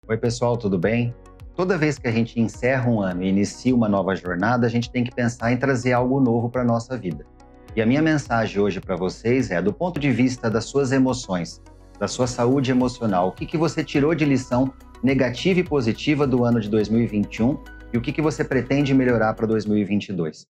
Oi, pessoal, tudo bem? Toda vez que a gente encerra um ano e inicia uma nova jornada, a gente tem que pensar em trazer algo novo para a nossa vida. E a minha mensagem hoje para vocês é, do ponto de vista das suas emoções, da sua saúde emocional, o que você tirou de lição negativa e positiva do ano de 2021 e o que você pretende melhorar para 2022?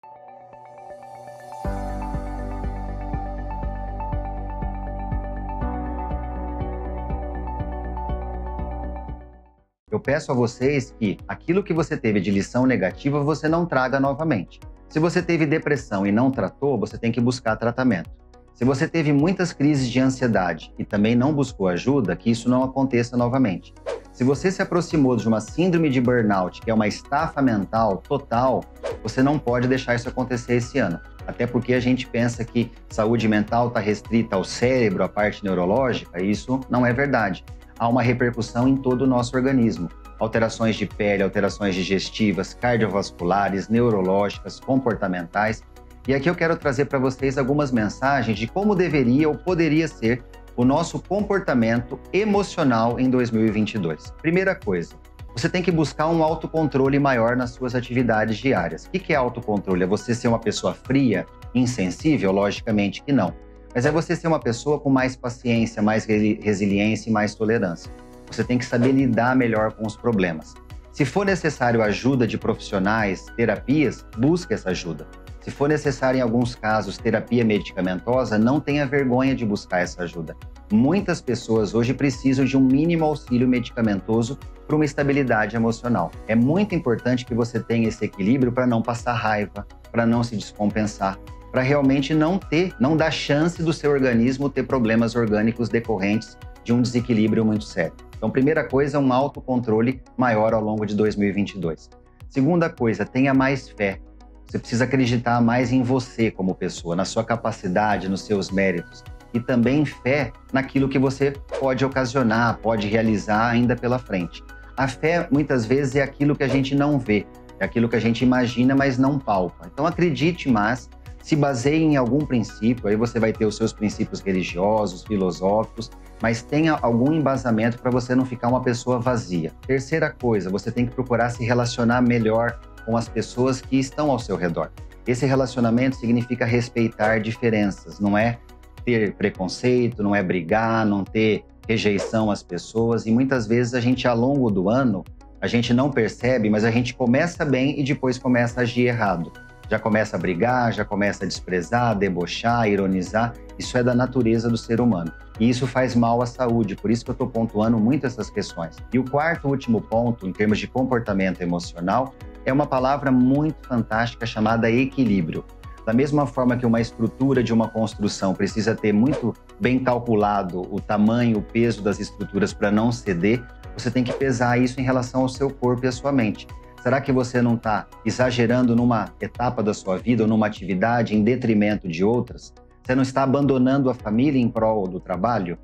Eu peço a vocês que aquilo que você teve de lição negativa, você não traga novamente. Se você teve depressão e não tratou, você tem que buscar tratamento. Se você teve muitas crises de ansiedade e também não buscou ajuda, que isso não aconteça novamente. Se você se aproximou de uma síndrome de burnout, que é uma estafa mental total, você não pode deixar isso acontecer esse ano. Até porque a gente pensa que saúde mental está restrita ao cérebro, à parte neurológica, e isso não é verdade. Há uma repercussão em todo o nosso organismo. Alterações de pele, alterações digestivas, cardiovasculares, neurológicas, comportamentais. E aqui eu quero trazer para vocês algumas mensagens de como deveria ou poderia ser o nosso comportamento emocional em 2022. Primeira coisa, você tem que buscar um autocontrole maior nas suas atividades diárias. O que é autocontrole? É você ser uma pessoa fria, insensível? Logicamente que não. Mas é você ser uma pessoa com mais paciência, mais resiliência e mais tolerância. Você tem que saber lidar melhor com os problemas. Se for necessário ajuda de profissionais, terapias, busque essa ajuda. Se for necessário, em alguns casos, terapia medicamentosa, não tenha vergonha de buscar essa ajuda. Muitas pessoas hoje precisam de um mínimo auxílio medicamentoso para uma estabilidade emocional. É muito importante que você tenha esse equilíbrio para não passar raiva, para não se descompensar, para realmente não dar chance do seu organismo ter problemas orgânicos decorrentes de um desequilíbrio muito sério. Então, primeira coisa, um autocontrole maior ao longo de 2022. Segunda coisa, tenha mais fé. Você precisa acreditar mais em você como pessoa, na sua capacidade, nos seus méritos. E também fé naquilo que você pode ocasionar, pode realizar ainda pela frente. A fé, muitas vezes, é aquilo que a gente não vê, é aquilo que a gente imagina, mas não palpa. Então, acredite mais, se baseie em algum princípio, aí você vai ter os seus princípios religiosos, filosóficos, mas tenha algum embasamento para você não ficar uma pessoa vazia. Terceira coisa, você tem que procurar se relacionar melhor com as pessoas que estão ao seu redor. Esse relacionamento significa respeitar diferenças, não é ter preconceito, não é brigar, não ter rejeição às pessoas, e muitas vezes a gente, ao longo do ano, a gente não percebe, mas a gente começa bem e depois começa a agir errado. Já começa a brigar, já começa a desprezar, debochar, ironizar. Isso é da natureza do ser humano. E isso faz mal à saúde, por isso que eu estou pontuando muito essas questões. E o quarto e último ponto, em termos de comportamento emocional, é uma palavra muito fantástica chamada equilíbrio. Da mesma forma que uma estrutura de uma construção precisa ter muito bem calculado o tamanho, o peso das estruturas para não ceder, você tem que pesar isso em relação ao seu corpo e à sua mente. Será que você não está exagerando numa etapa da sua vida ou numa atividade em detrimento de outras? Você não está abandonando a família em prol do trabalho?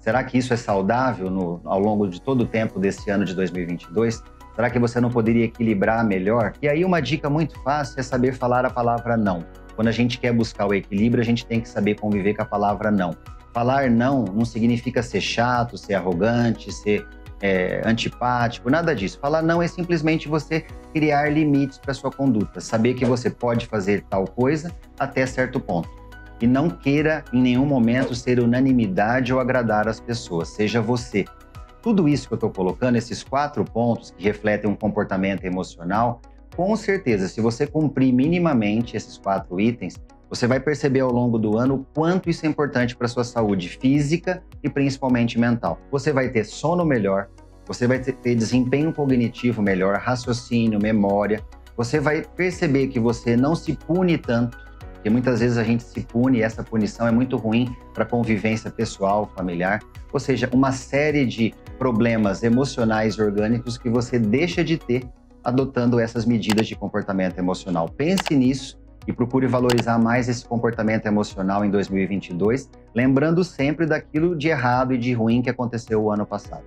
Será que isso é saudável ao longo de todo o tempo desse ano de 2022? Será que você não poderia equilibrar melhor? E aí uma dica muito fácil é saber falar a palavra não. Quando a gente quer buscar o equilíbrio, a gente tem que saber conviver com a palavra não. Falar não significa ser chato, ser arrogante, ser antipático, nada disso. Falar não é simplesmente você criar limites para sua conduta, saber que você pode fazer tal coisa até certo ponto. E não queira em nenhum momento ser unanimidade ou agradar as pessoas, seja você. Tudo isso que eu estou colocando, esses 4 pontos que refletem um comportamento emocional, com certeza, se você cumprir minimamente esses 4 itens, você vai perceber ao longo do ano o quanto isso é importante para a sua saúde física e principalmente mental. Você vai ter sono melhor, você vai ter desempenho cognitivo melhor, raciocínio, memória. Você vai perceber que você não se pune tanto, porque muitas vezes a gente se pune e essa punição é muito ruim para a convivência pessoal, familiar. Ou seja, uma série de problemas emocionais e orgânicos que você deixa de ter adotando essas medidas de comportamento emocional. Pense nisso e procure valorizar mais esse comportamento emocional em 2022, lembrando sempre daquilo de errado e de ruim que aconteceu o ano passado.